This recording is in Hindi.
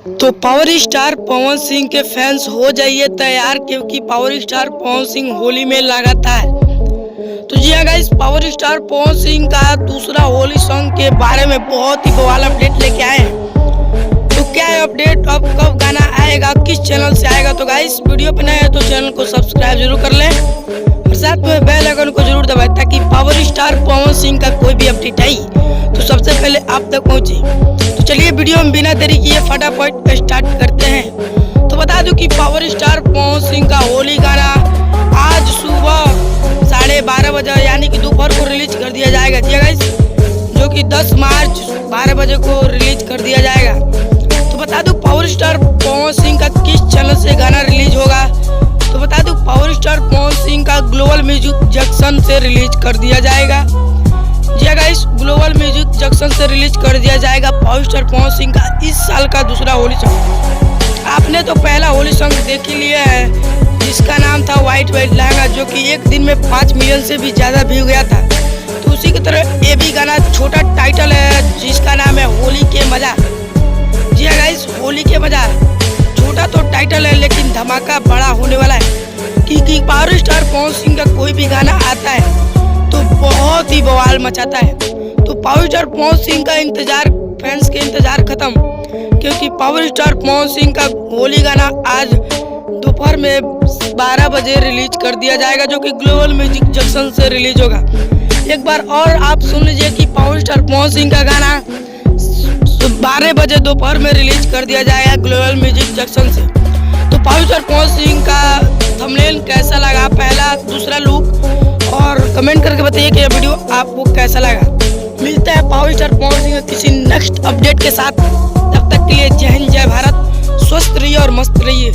तो पावर स्टार पवन सिंह के फैंस हो जाइए तैयार, क्योंकि पावर स्टार पवन सिंह होली में लगातार। तो जी हाँ guys, power star Pawan Singh का दूसरा होली सॉन्ग के बारे में बहुत ही बवाल अपडेट लेके आए हैं। तो क्या है अपडेट, अब कब गाना आएगा, किस चैनल से आएगा? तो गाइस वीडियो पे नए हैं तो चैनल को सब्सक्राइब जरूर कर लें और साथ में बेल आइकन को जरूर दबाएं, ताकि पावर स्टार पवन सिंह का कोई भी अपडेट आई तो सबसे पहले आप तक पहुंचे। तो चलिए वीडियो में बिना देरी किए फटाफट स्टार्ट करते हैं। तो बता दूं कि पावर स्टार पवन सिंह का होली गाना आज सुबह 12:30 बजे यानी कि दोपहर को रिलीज कर दिया जाएगा। जी गाइस, जो कि 10 मार्च 12 बजे को रिलीज कर दिया जाएगा। तो बता दूं पावर स्टार पवन सिंह का किस चैनल से गाना रिलीज होगा। तो बता दूं पावर स्टार पवन सिंह का ग्लोबल म्यूजिक जंक्शन से रिलीज कर दिया जाएगा। जी गाइस, ग्लोबल म्यूजिक जंक्शन से रिलीज कर दिया जाएगा पावर स्टार पवन सिंह का इस साल का दूसरा होली सॉन्ग। आपने तो पहला होली सॉन्ग देख ही लिया है, जिसका नाम था व्हाइट व्हाइट लहंगा, जो कि एक दिन में 5 मिलियन से भी ज्यादा व्यू गया था। तो उसी की तरह ये भी गाना छोटा टाइटल है, जिसका नाम है होली के मजा। जी हाँ गाइस, होली के मजा छोटा तो टाइटल है, लेकिन धमाका बड़ा होने वाला है, क्योंकि पावर स्टार पवन सिंह का कोई भी गाना आता है तो बहुत ही बवाल मचाता है। तो पावर स्टार पवन सिंह का इंतजार, फैंस के इंतजार खत्म, क्योंकि पावर स्टार पवन सिंह का होली गाना आज दोपहर में 12 बजे रिलीज कर दिया जाएगा, जो कि ग्लोबल म्यूजिक जंक्शन से रिलीज होगा। एक बार और आप सुन लीजिए कि पावर स्टार पवन सिंह का गाना 12 बजे दोपहर में रिलीज कर दिया जाएगा ग्लोबल म्यूजिक जंक्शन से। तो पावर स्टार पवन सिंह का थंबनेल कैसा लगा, पहला दूसरा लुक, और कमेंट करके बताइए कि यह वीडियो आपको कैसा लगा। मिलता है पावर स्टार पवन सिंह किसी नेक्स्ट अपडेट के साथ। तब तक के लिए जय हिंद, जय भारत, स्वस्थ रहिए और मस्त रहिए।